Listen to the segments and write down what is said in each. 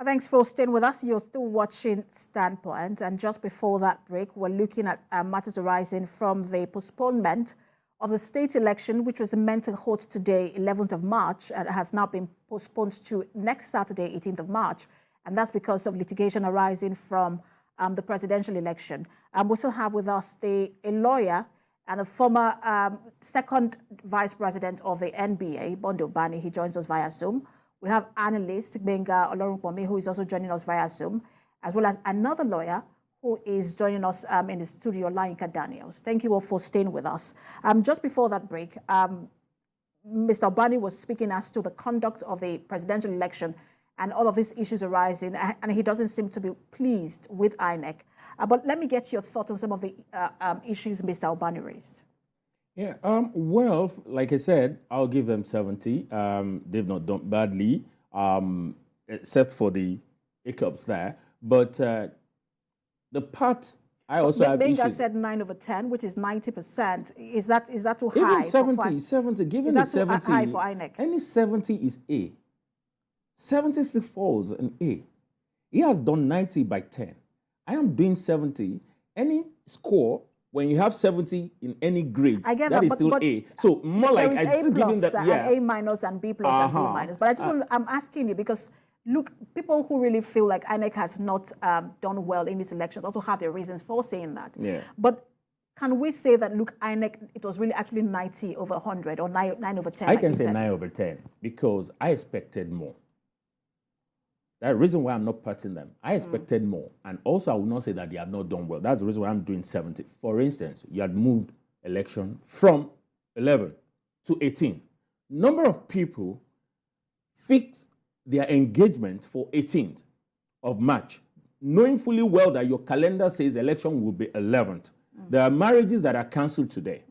Thanks for staying with us. You're still watching Standpoint. And just before that break, we're looking at matters arising from the postponement of the state election, which was meant to hold today, 11th of March, and has now been postponed to next Saturday, 18th of March. And that's because of litigation arising from the presidential election. We still have with us a lawyer and a former second vice president of the NBA, Bondo Bani. He joins us via Zoom. We have analyst Benga Olorunpomi, who is also joining us via Zoom, as well as another lawyer who is joining us in the studio, Lainka Daniels. Thank you all for staying with us. Just before that break, Mr. Obani was speaking as to the conduct of the presidential election and all of these issues arising, and he doesn't seem to be pleased with INEC. But let me get your thoughts on some of the issues Mr. Obani raised. Yeah, well, like I said, I'll give them 70. They've not done badly, except for the hiccups there. But the part I also have issues. Benga said 9 over 10, which is 90%. Is that too high? Even 70, given the 70, high for INEC? Any 70 is A. 70 still falls in A. He has done 90 by 10. I am doing 70. Any score, when you have 70 in any grade, that is still A. So more like I still giving that, and A minus and B plus and B minus. But I just I'm asking you because look, people who really feel like INEC has not done well in these elections also have their reasons for saying that. Yeah. But can we say that look, INEC, it was really actually 90 over 100 or 9 over 10? I can say 9 over 10 because I expected more. That's the reason why I'm not patting them. I expected more. And also, I will not say that they have not done well. That's the reason why I'm doing 70. For instance, you had moved election from 11 to 18. Number of people fixed their engagement for 18th of March, knowing fully well that your calendar says election will be 11th. There are marriages that are cancelled today.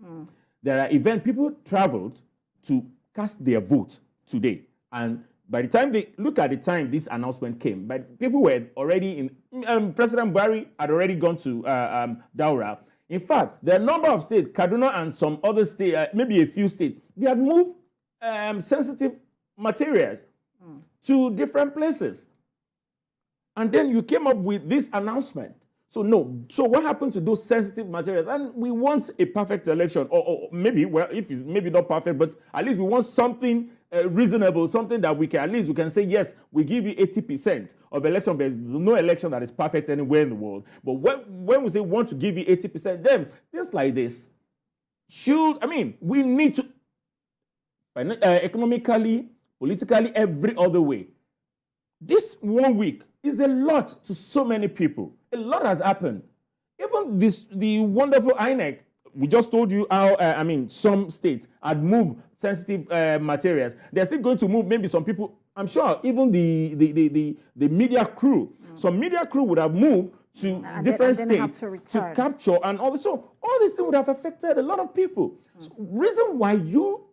There are events, people traveled to cast their vote today. And by the time they look at the time this announcement came, but people were already in, President Buhari had already gone to Daura. In fact, there are a number of states, Kaduna and some other states, maybe a few states, they had moved sensitive materials to different places. And then you came up with this announcement. So what happened to those sensitive materials? And we want a perfect election, or maybe, well, if it's maybe not perfect, but at least we want something reasonable, something that we can, at least we can say, yes, we give you 80% of election. There's no election that is perfect anywhere in the world. But when we say want to give you 80%, then things like this we need to, economically, politically, every other way. This 1 week is a lot to so many people. A lot has happened. Even the wonderful INEC, we just told you how, some states had moved sensitive materials. They're still going to move maybe some people. I'm sure even the media crew, some media crew would have moved to different states to capture and all this. So all this thing would have affected a lot of people. So reason why you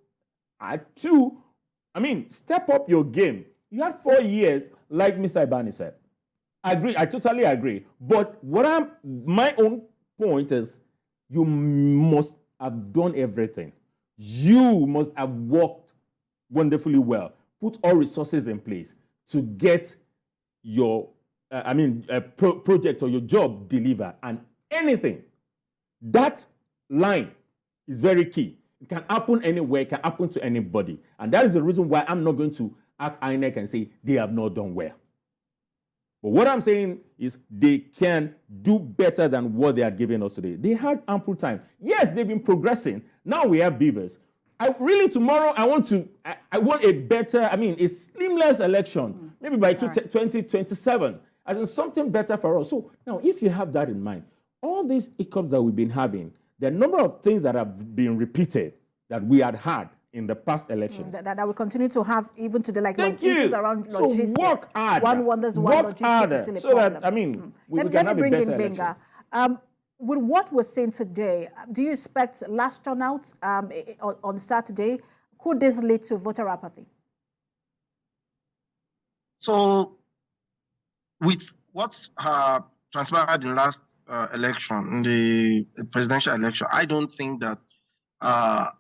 had to, step up your game. You had 4 years, like Mr. Ibani said. I agree. I totally agree. But my own point is, you must have done everything. You must have worked wonderfully well. Put all resources in place to get your, project or your job delivered. And anything, that line is very key. It can happen anywhere. It can happen to anybody. And that is the reason why I'm not going to act INEC and say they have not done well. But what I'm saying is they can do better than what they are giving us today. They had ample time. Yes, they've been progressing. Now we have beavers. Tomorrow I want a better, a seamless election, maybe by 2027, as in something better for us. So now if you have that in mind, all these hiccups that we've been having, the number of things that have been repeated that we had in the past elections. That we continue to have even today, like issues around logistics. So work harder. One wonders why logistics is still a problem. That, we can have a better election. With what we're seeing today, do you expect last turnout on Saturday? Could this lead to voter apathy? So, with what transpired in last election, in the presidential election, I don't think that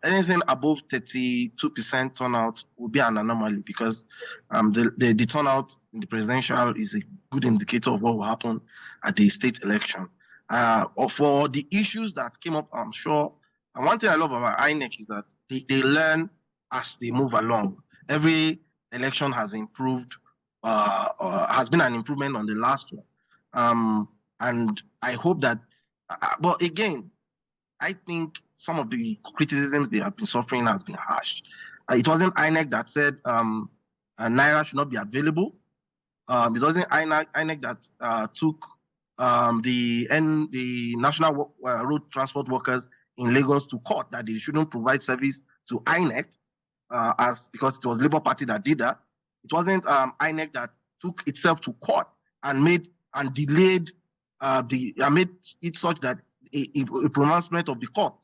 anything above 32% turnout will be an anomaly because the turnout in the presidential is a good indicator of what will happen at the state election. For the issues that came up, I'm sure, and one thing I love about INEC is that they learn as they move along. Every election has improved, has been an improvement on the last one. And I hope that, but again, I think some of the criticisms they have been suffering has been harsh. It wasn't INEC that said Naira should not be available. It wasn't INEC that took the National Road Transport Workers in Lagos to court that they shouldn't provide service to INEC because it was Labour Party that did that. It wasn't INEC that took itself to court and delayed made it such that a pronouncement of the court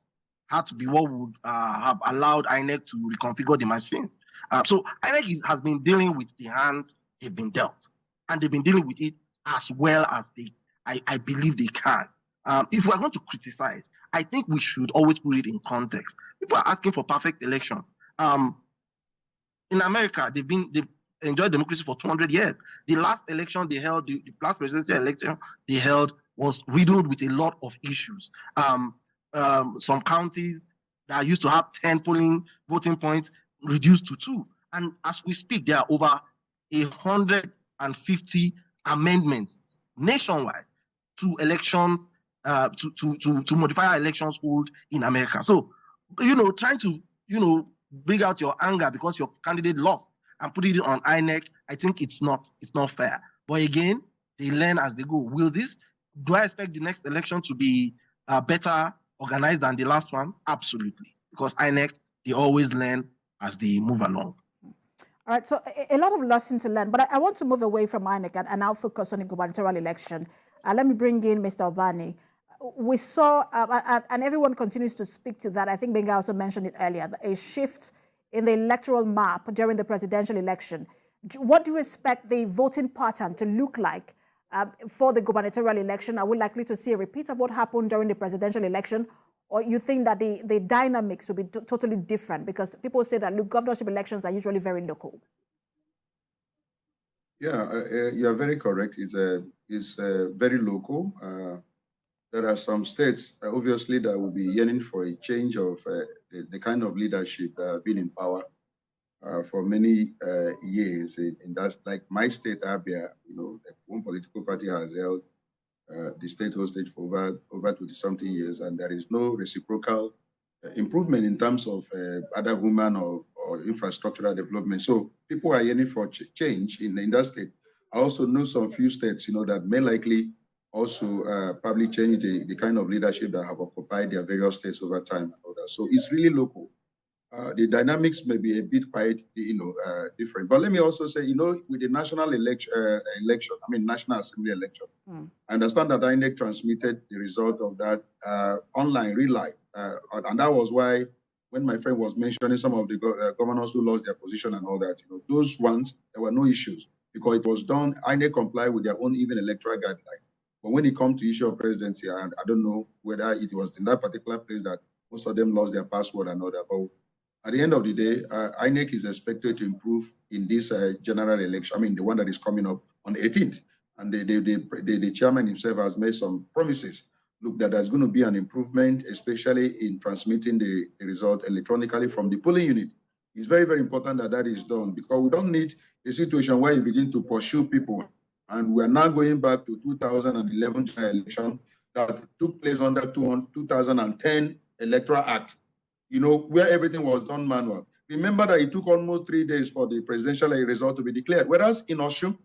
had to be what would have allowed INEC to reconfigure the machines. So INEC has been dealing with the hand they've been dealt, and they've been dealing with it as well as I believe they can. If we are going to criticize, I think we should always put it in context. People are asking for perfect elections. In America, they've enjoyed democracy for 200 years. The last election they held, the last presidential election they held, was riddled with a lot of issues. Some counties that used to have 10 voting points reduced to 2. And as we speak, there are over 150 amendments nationwide to elections, to modify our elections hold in America. So, trying to, bring out your anger because your candidate lost and put it on INEC, I think it's not fair. But again, they learn as they go. Do I expect the next election to be better organized than the last one? Absolutely. Because INEC, they always learn as they move along. All right, so a lot of lessons to learn, but I want to move away from INEC and now focus on the gubernatorial election. Let me bring in Mr. Obani. We saw, and everyone continues to speak to that. I think Benga also mentioned it earlier, a shift in the electoral map during the presidential election. What do you expect the voting pattern to look like for the gubernatorial election? Are we likely to see a repeat of what happened during the presidential election? Or you think that the dynamics will be totally different? Because people say that, look, governorship elections are usually very local. Yeah, you are very correct. It's very local. There are some states, obviously, that will be yearning for a change of the kind of leadership that have been in power for many years. And that's like my state, Abia, one political party has held the state hostage for over 20-something years, and there is no reciprocal improvement in terms of other human or infrastructural development. So people are yearning for change in that state. I also know some few states, that may likely also probably change the kind of leadership that have occupied their various states over time and all that. So it's really local. The dynamics may be a bit quite, different. But let me also say, with the national National Assembly election, I understand that INEC transmitted the result of that online, real life. And that was why when my friend was mentioning some of the governors who lost their position and all that, those ones, there were no issues because it was done, INEC complied with their own even electoral guideline. But when it comes to issue of presidency, I don't know whether it was in that particular place that most of them lost their password and all that. But at the end of the day, INEC is expected to improve in this general election, the one that is coming up on the 18th. And the chairman himself has made some promises. Look, that there's going to be an improvement, especially in transmitting the result electronically from the polling unit. It's very, very important that that is done because we don't need a situation where you begin to pursue people. And we're now going back to 2011 election that took place under 2010 Electoral Act, where everything was done manual. Remember that it took almost 3 days for the presidential result to be declared. Whereas in Osun,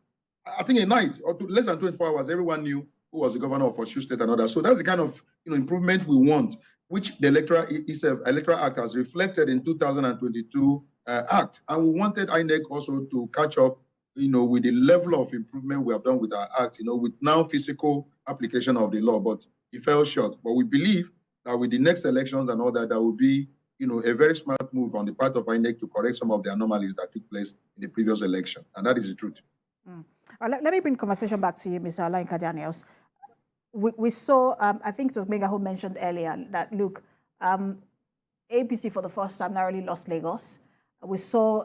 I think a night or less than 24 hours, everyone knew who was the governor of Osun State and others. So that's the kind of improvement we want, which the Electoral Act has reflected in 2022 Act. And we wanted INEC also to catch up with the level of improvement we have done with our act, with now physical application of the law, but it fell short. But we believe that with the next elections and all that, there will be, a very smart move on the part of INEC to correct some of the anomalies that took place in the previous election. And that is the truth. Let me bring conversation back to you, Mr. Olayinka Daniels. We saw, I think it was Mega who mentioned earlier that, look, APC for the first time narrowly lost Lagos. We saw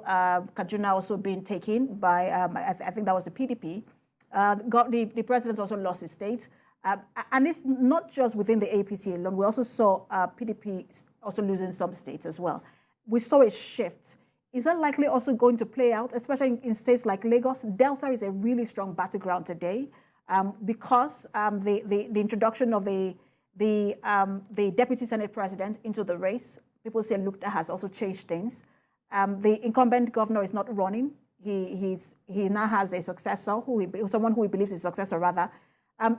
Kaduna also being taken by, I think that was the PDP. The president also lost his state. And it's not just within the APC alone. We also saw PDP also losing some states as well. We saw a shift. Is that likely also going to play out, especially in states like Lagos? Delta is a really strong battleground today because the introduction of the deputy Senate president into the race, people say, look, that has also changed things. The incumbent governor is not running. He now has a successor, someone who he believes is a successor, rather.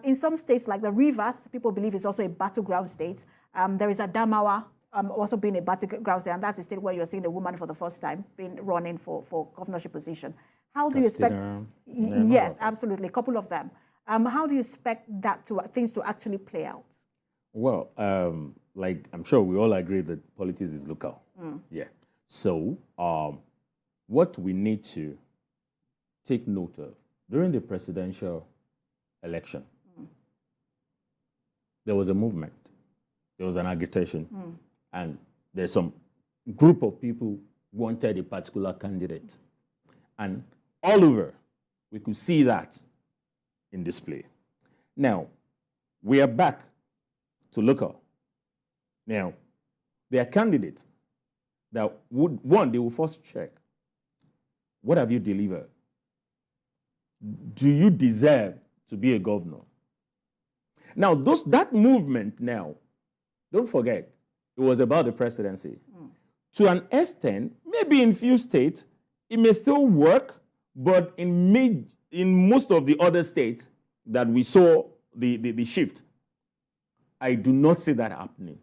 In some states like the Rivers, people believe it's also a battleground state. There is Adamawa also being a battleground state, and that's a state where you're seeing a woman for the first time being running for governorship position. How do you expect? Yes, absolutely, a couple of them. How do you expect things to actually play out? Well, like I'm sure we all agree that politics is local. Yeah. So what we need to take note of during the presidential election, there was a movement, there was an agitation, and there's some group of people wanted a particular candidate. And all over, we could see that in display. Now, we are back to local. Now, there are candidates that they will first check, what have you delivered? Do you deserve to be a governor? Now, that movement now, don't forget, it was about the presidency. To an extent, maybe in few states, it may still work, but in most of the other states that we saw the shift, I do not see that happening.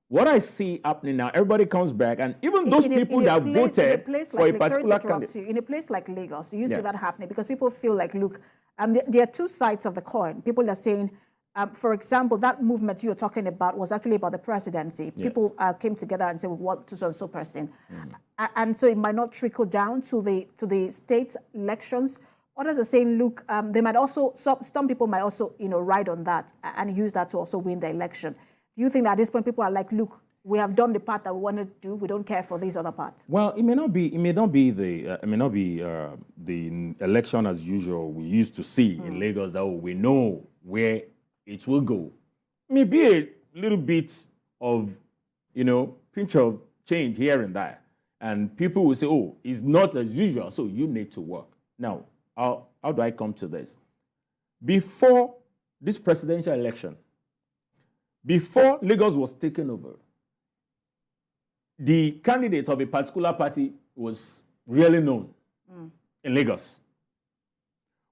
What I see happening now, everybody comes back, and even those people that voted for a particular candidate. In a place like Lagos, you see that happening because people feel like, look, there are two sides of the coin. People are saying, for example, that movement you're talking about was actually about the presidency. Yes. People came together and said, we want to so-and-so person. And so it might not trickle down to the state elections. Others are saying, look, they might also, some people might also, ride on that and use that to also win the election. Do you think that at this point people are like, look, we have done the part that we wanted to do. We don't care for these other parts? Well, it may not be the election as usual we used to see in Lagos that we know where it will go. Maybe a little bit of, pinch of change here and there. And people will say, oh, it's not as usual, so you need to work. Now, how do I come to this? Before this presidential election, before Lagos was taken over, the candidate of a particular party was really known in Lagos.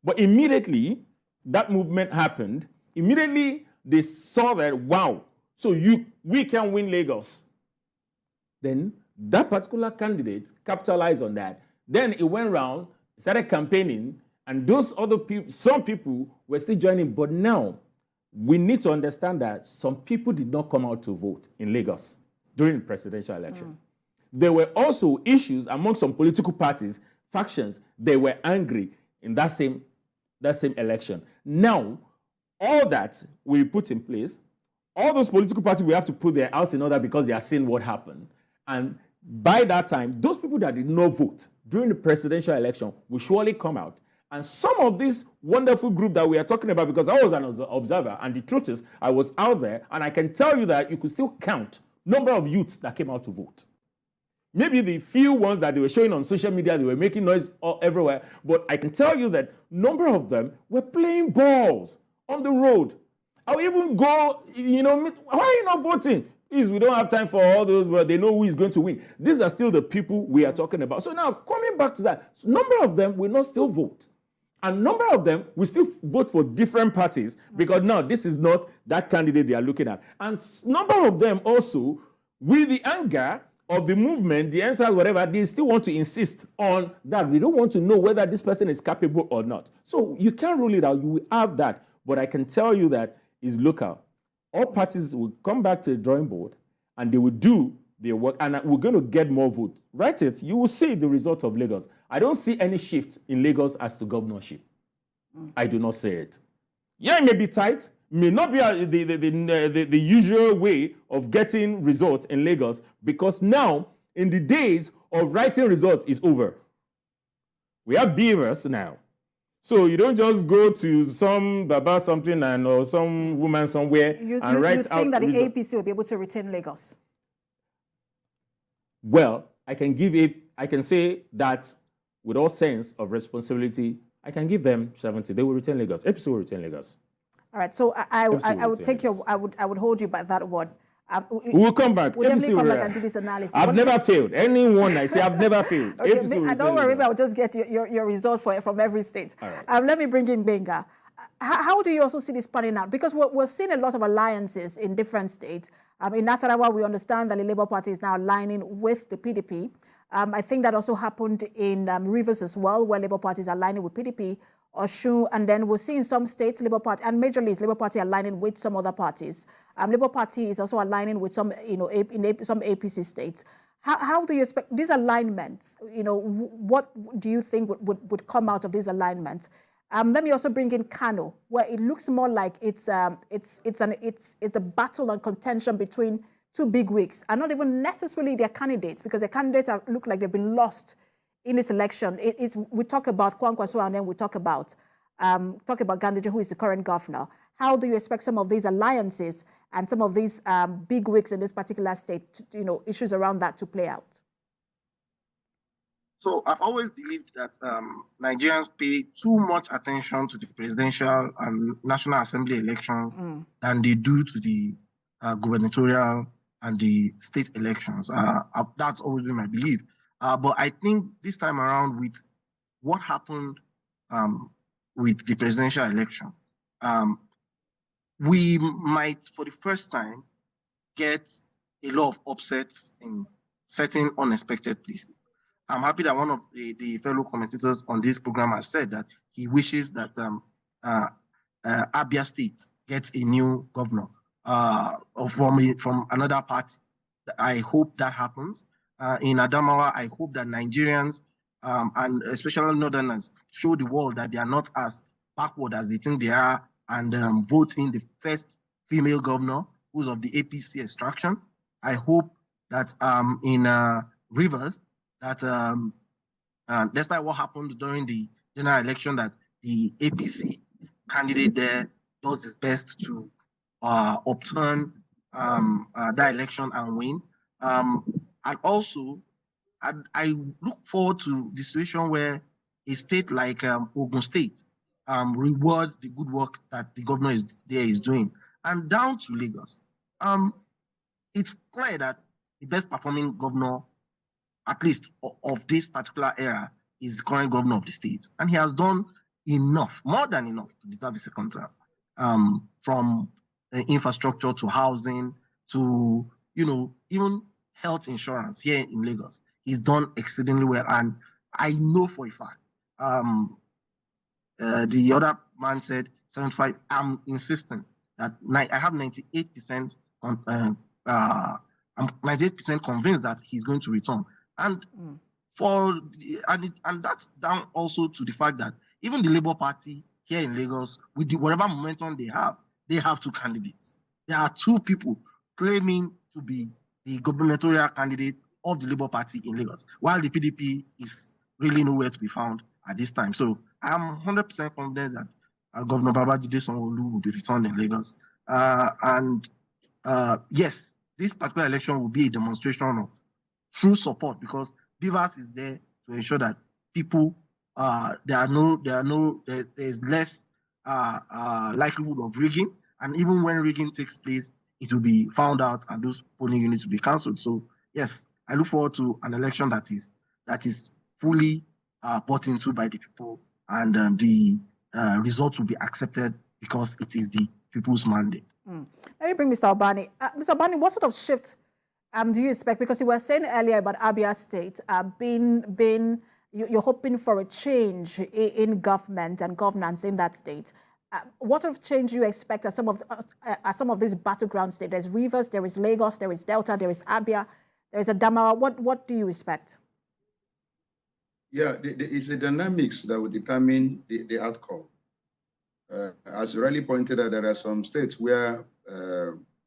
But immediately that movement happened, immediately they saw that, wow, so we can win Lagos. Then that particular candidate capitalized on that. Then it went around, started campaigning, and those other people, some people were still joining. But now we need to understand that some people did not come out to vote in Lagos during the presidential election. There were also issues among some political parties, factions. They were angry in that same election. Now, all that we put in place, all those political parties will have to put their house in order because they are seeing what happened. And by that time, those people that did not vote during the presidential election will surely come out. And some of this wonderful group that we are talking about, because I was an observer, and the truth is, I was out there, and I can tell you that you could still count number of youths that came out to vote. Maybe the few ones that they were showing on social media, they were making noise everywhere, but I can tell you that number of them were playing balls on the road. I would even go, why are you not voting? Please, we don't have time for all those where they know who is going to win. These are still the people we are talking about. So now, coming back to that, number of them will not still vote. And number of them will still vote for different parties because now this is not that candidate they are looking at. And number of them also, with the anger of the movement, the answer, whatever, they still want to insist on that. We don't want to know whether this person is capable or not. So you can't rule it out. You will have that. But I can tell you that it's local. All parties will come back to the drawing board and they will do their work, and we're going to get more votes. Write it. You will see the result of Lagos. I don't see any shift in Lagos as to governorship. I do not see it. Yeah, it may be tight, may not be the usual way of getting results in Lagos, because now, in the days of writing results is over. We have beavers now. So you don't just go to some Baba something or some woman somewhere and write out. You think that the APC will be able to retain Lagos? Well, I can say that with all sense of responsibility, I can give them 70. They will retain Lagos. APC will retain Lagos. All right. So I would take I would hold you by that word. We will come back. We'll definitely come back and do this analysis. I've never failed. Anyone I say I've never failed. Okay, don't worry, maybe I'll just get your result from every state. All right. Let me bring in Benga. How do you also see this panning out? Because we're seeing a lot of alliances in different states. In Nasarawa, we understand that the Labour Party is now aligning with the PDP. I think that also happened in Rivers as well, where Labour Party is aligning with PDP. Oshu, and then we'll see in some states Labour Party and majorly is Labour Party aligning with some other parties. Labour Party is also aligning with some, some APC states. How do you expect these alignments? What do you think would come out of these alignments? Let me also bring in Kano, where it looks more like it's a battle and contention between two big wigs, and not even necessarily their candidates, because their candidates look like they've been lost in this election. We talk about Kwankwaso, and then we talk about Ganduje, who is the current governor. How do you expect some of these alliances and some of these big wigs in this particular state, issues around that to play out? So I've always believed that Nigerians pay too much attention to the presidential and National Assembly elections than they do to the gubernatorial and the state elections. That's always been my belief. But I think this time around, with what happened with the presidential election, we might, for the first time, get a lot of upsets in certain unexpected places. I'm happy that one of the fellow commentators on this program has said that he wishes that Abia State gets a new governor from another party. I hope that happens. In Adamawa, I hope that Nigerians and especially Northerners show the world that they are not as backward as they think they are, and vote in the first female governor who's of the APC extraction. I hope that in Rivers, that despite what happened during the general election, that the APC candidate there does his best to upturn that election and win. And also, I look forward to the situation where a state like Ogun State reward the good work that the governor is doing. And down to Lagos, it's clear that the best performing governor, at least of this particular era, is the current governor of the state. And he has done enough, more than enough, to deserve a second term, from infrastructure to housing to, even health insurance here in Lagos. He's done exceedingly well. And I know for a fact, the other man said 75. I'm insistent that I have 98%. I'm 98% convinced that he's going to return. And and that's down also to the fact that even the Labour Party here in Lagos, with whatever momentum they have two candidates. There are two people claiming to be the gubernatorial candidate of the Labour Party in Lagos, while the PDP is really nowhere to be found at this time. So I'm 100% confident that Governor Babajide Sanwo-Olu will be returned in Lagos. Yes, this particular election will be a demonstration of true support, because Beavers is there to ensure that people there's less likelihood of rigging, and even when rigging takes place, it will be found out and those polling units will be cancelled. So yes, I look forward to an election that is fully bought into by the people, and the results will be accepted because it is the people's mandate. Let me bring Mr. Obani. Mr. Obani, what sort of shift do you expect? Because you were saying earlier about Abia State you're hoping for a change in government and governance in that state. What sort of change do you expect at some of these battleground states? There's Rivers, there is Lagos, there is Delta, there is Abia, there is Adamawa. What do you expect? Yeah, it's the dynamics that will determine the outcome. As you rightly pointed out, there are some states where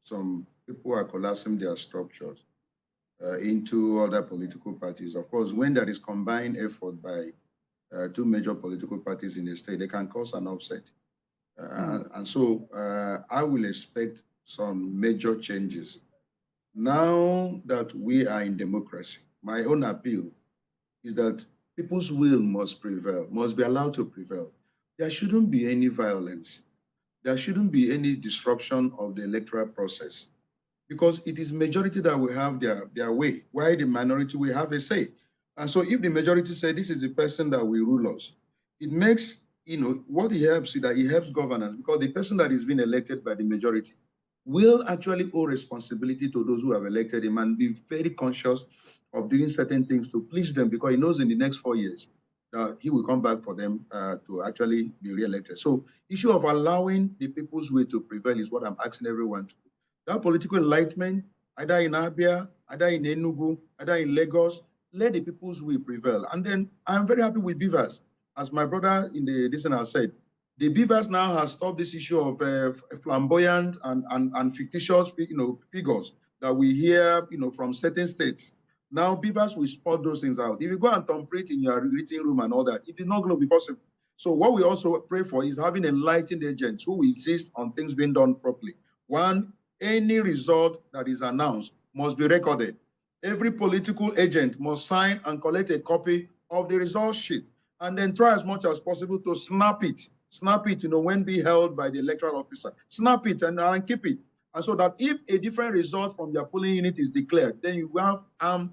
some people are collapsing their structures into other political parties. Of course, when there is combined effort by two major political parties in the state, they can cause an upset. And so I will expect some major changes. Now that we are in democracy, my own appeal is that people's will must prevail, must be allowed to prevail. There shouldn't be any violence. There shouldn't be any disruption of the electoral process, because it is majority that will have their way, while the minority will have a say. And so if the majority say this is the person that will rule us, it makes, what it helps is that it helps governance, because the person that is being elected by the majority will actually owe responsibility to those who have elected him and be very conscious of doing certain things to please them, because he knows in the next 4 years that he will come back for them to actually be re-elected. So issue of allowing the people's will to prevail is what I'm asking everyone to do. That political enlightenment, either in Abia, either in Enugu, either in Lagos, let the people's will prevail. And then I'm very happy with Beavers. As my brother in the listener said, the Beavers now has stopped this issue of flamboyant and fictitious figures that we hear from certain states. Now Beavers will spot those things out. If you go and thumbprint in your reading room and all that, it is not going to be possible. So what we also pray for is having enlightened agents who insist on things being done properly. One, any result that is announced must be recorded. Every political agent must sign and collect a copy of the result sheet, and then try as much as possible to snap it, when being held by the electoral officer. Snap it and keep it. And so that if a different result from your polling unit is declared, then you arm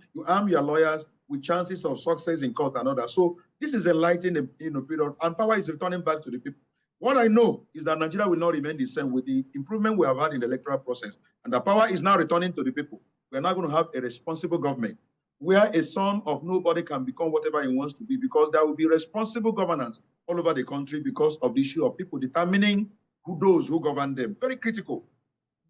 your lawyers with chances of success in court and others. So this is enlightening period, and power is returning back to the people. What I know is that Nigeria will not remain the same with the improvement we have had in the electoral process, and the power is now returning to the people. We're not going to have a responsible government where a son of nobody can become whatever he wants to be, because there will be responsible governance all over the country because of the issue of people determining those who govern them. Very critical.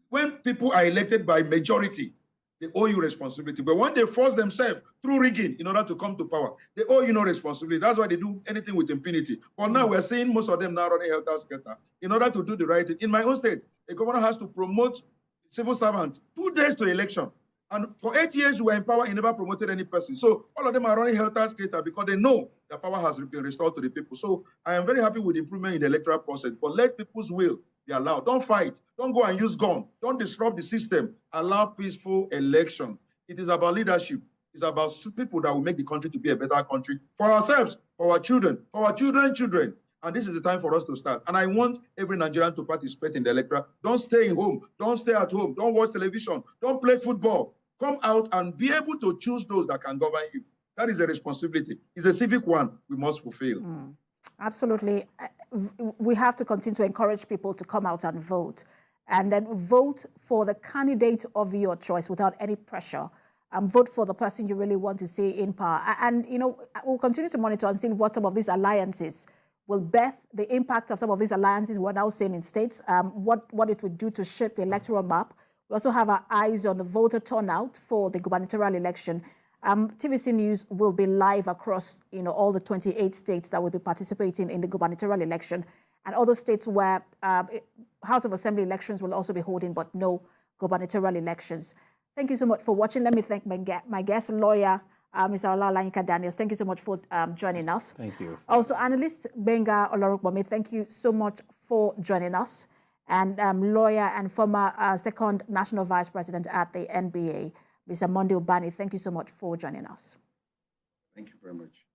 When people are elected by majority, they owe you responsibility. But when they force themselves through rigging in order to come to power, they owe you no responsibility. That's why they do anything with impunity. But now we're seeing most of them now running helter-skelter in order to do the right thing. In my own state, a governor has to promote civil servants 2 days to election. And for 8 years, we were in power, he never promoted any person. So all of them are running helter-skelter because they know the power has been restored to the people. So I am very happy with the improvement in the electoral process, but let people's will be allowed. Don't fight. Don't go and use gun. Don't disrupt the system. Allow peaceful election. It is about leadership. It's about people that will make the country to be a better country for ourselves, for our children, for our children's children. And this is the time for us to start. And I want every Nigerian to participate in the electoral. Don't stay in home. Don't stay at home. Don't watch television. Don't play football. Come out and be able to choose those that can govern you. That is a responsibility. It's a civic one we must fulfill. Absolutely. We have to continue to encourage people to come out and vote, and then vote for the candidate of your choice without any pressure. Vote for the person you really want to see in power. And, we'll continue to monitor and see what some of these alliances will birth, the impact of some of these alliances we're now seeing in states, what it would do to shift the electoral map. We also have our eyes on the voter turnout for the gubernatorial election. TVC News will be live across, all the 28 states that will be participating in the gubernatorial election, and other states where House of Assembly elections will also be holding, but no gubernatorial elections. Thank you so much for watching. Let me thank my guest, lawyer, Mr. Olalayinka Daniels. Thank you so much for joining us. Thank you. Also, analyst Benga Olorukbami, thank you so much for joining us. And lawyer and former second national vice president at the NBA, Mr. Monday Ubani, thank you so much for joining us. Thank you very much.